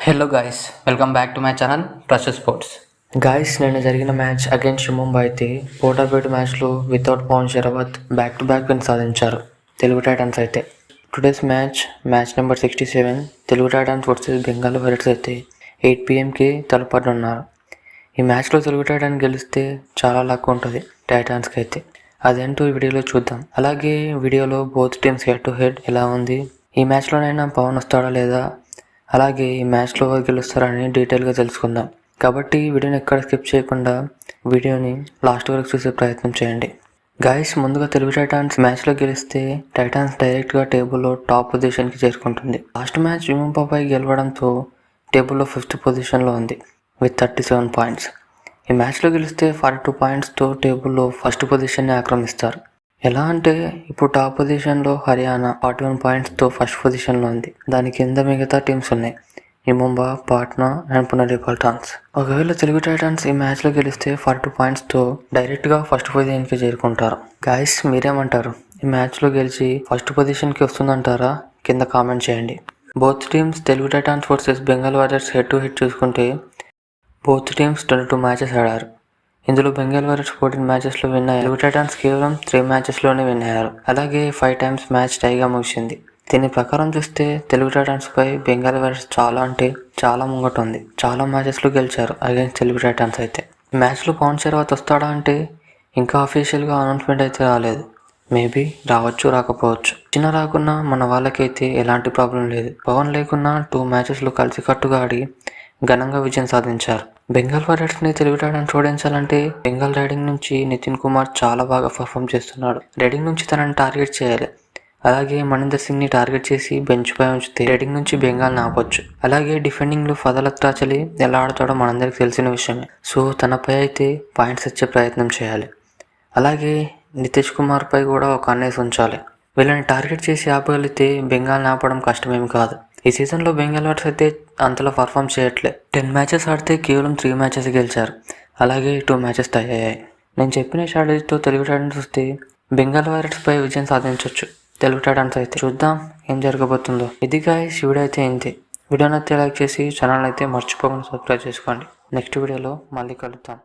Hello guys, welcome back to my channel Trust Sports. Guys, నిన్న జరిగిన match against Mumbai అయితే పోటాపేట మ్యాచ్లో without Pawan Sehrawat back to back win సాధించారు తెలుగు టైటన్స్ అయితే. Today's match number 67 Telugu Titans versus Bengal Warriors అయితే 8 PMకి తలపడనున్నారు. ఈ మ్యాచ్లో తెలుగు టైటన్స్ గెలిస్తే చాలా లక్ ఉంటుంది టైటన్స్కి అయితే. అదేంటో ఈ వీడియోలో చూద్దాం. అలాగే వీడియోలో both teams head to head ఎలా ఉంది, ఈ మ్యాచ్లోనైనా పవన్ వస్తాడా లేదా, అలాగే ఈ మ్యాచ్లో గెలుస్తారని డీటెయిల్గా తెలుసుకుందాం. కాబట్టి వీడియోని ఎక్కడ స్కిప్ చేయకుండా వీడియోని లాస్ట్ వరకు చూసే ప్రయత్నం చేయండి. గాయస్, ముందుగా తెలుగు టైటన్స్ మ్యాచ్లో గెలిస్తే టైటన్స్ డైరెక్ట్గా టేబుల్లో టాప్ పొజిషన్కి చేరుకుంటుంది. లాస్ట్ మ్యాచ్ ముంబై గెలవడంతో టేబుల్లో 5th పొజిషన్లో ఉంది విత్ 37 పాయింట్స్. ఈ మ్యాచ్లో గెలిస్తే 42 పాయింట్స్తో టేబుల్లో ఫస్ట్ పొజిషన్ని ఆక్రమిస్తారు. ఎలా అంటే ఇప్పుడు టాప్ పొజిషన్లో హర్యానా 41 పాయింట్స్తో ఫస్ట్ పొజిషన్లో ఉంది. దాని కింద మిగతా టీమ్స్ ఉన్నాయి, ఈ ముంబై, పాట్నా అండ్ పునె పల్టాన్స్. ఒకవేళ తెలుగు టైటన్స్ ఈ మ్యాచ్లో గెలిస్తే 42 పాయింట్స్తో డైరెక్ట్గా ఫస్ట్ పొజిషన్కి చేరుకుంటారు. గాయస్, మీరేమంటారు? ఈ మ్యాచ్లో గెలిచి ఫస్ట్ పొజిషన్కి వస్తుందంటారా? కింద కామెంట్ చేయండి. Both teams Telugu Titans versus Bengal warriors head to head చూసుకుంటే బోత్ టీమ్స్ 22 మ్యాచెస్ ఆడారు. ఇందులో బెంగాల్ వారియర్స్ 14 మ్యాచెస్లో విన్ అయ్యారు. తెలుగు టైటన్స్ కేవలం 3 మ్యాచెస్లోనే విన్ అయ్యారు. అలాగే 5 టైమ్స్ మ్యాచ్ టైగా ముగిసింది. దీని ప్రకారం చూస్తే తెలుగు టైటన్స్పై బెంగాల్ వారియర్స్ చాలా ముంగట ఉంది. చాలా మ్యాచెస్లో గెలిచారు అగైన్స్ తెలుగు టైటన్స్ అయితే. మ్యాచ్లో పవన్ షెరావత్ వస్తాడా అంటే ఇంకా అఫీషియల్గా అనౌన్స్మెంట్ అయితే రాలేదు. మేబీ రావచ్చు, రాకపోవచ్చు. చిన్న రాకున్నా మన వాళ్ళకైతే ఎలాంటి ప్రాబ్లం లేదు. పవన్ లేకున్నా 2 మ్యాచెస్లో కలిసికట్టుగా ఆడి ఘనంగా విజయం సాధించారు. బెంగాల్ వారియర్స్ని తెలుగు టైటన్స్ ఓడించాలంటే బెంగాల్ రైడింగ్ నుంచి నితిన్ కుమార్ చాలా బాగా పర్ఫామ్ చేస్తున్నాడు. రైడింగ్ నుంచి తనని టార్గెట్ చేయాలి. అలాగే మణీందర్ సింగ్ని టార్గెట్ చేసి బెంచ్ పై ఉంచితే రైడింగ్ నుంచి బెంగాల్ని ఆపొచ్చు. అలాగే డిఫెండింగ్లో ఫజల్ అఖ్తర్ ఎలా ఆడతాడో మనందరికి తెలిసిన విషయమే. సో తనపై అయితే పాయింట్స్ ఇచ్చే ప్రయత్నం చేయాలి. అలాగే నితీష్ కుమార్ పై కూడా ఒక కన్నేసి ఉంచాలి. వీళ్ళని టార్గెట్ చేసి ఆపగలిగితే బెంగాల్ని ఆపడం కష్టమేమి కాదు. ఈ సీజన్లో బెంగాల్ వారియర్స్ అయితే అంతలో పర్ఫామ్ చేయట్లే. 10 మ్యాచెస్ ఆడితే కేవలం 3 మ్యాచెస్ గెలిచారు. అలాగే 2 మ్యాచెస్ టై అయ్యాయి. నేను చెప్పిన స్ట్రాటజీతో తెలుగు టైటన్స్ వస్తే బెంగాల్ వారియర్స్ పై విజయం సాధించవచ్చు తెలుగు టైటన్స్ అయితే. చూద్దాం ఏం జరగబోతుందో. ఇది గాయ్స్, వీడియో అయితే ఇంతే. వీడియోని అయితే లైక్ చేసి ఛానల్ అయితే మర్చిపోకుండా సబ్స్క్రైబ్ చేసుకోండి. నెక్స్ట్ వీడియోలో మళ్ళీ కలుద్దాం.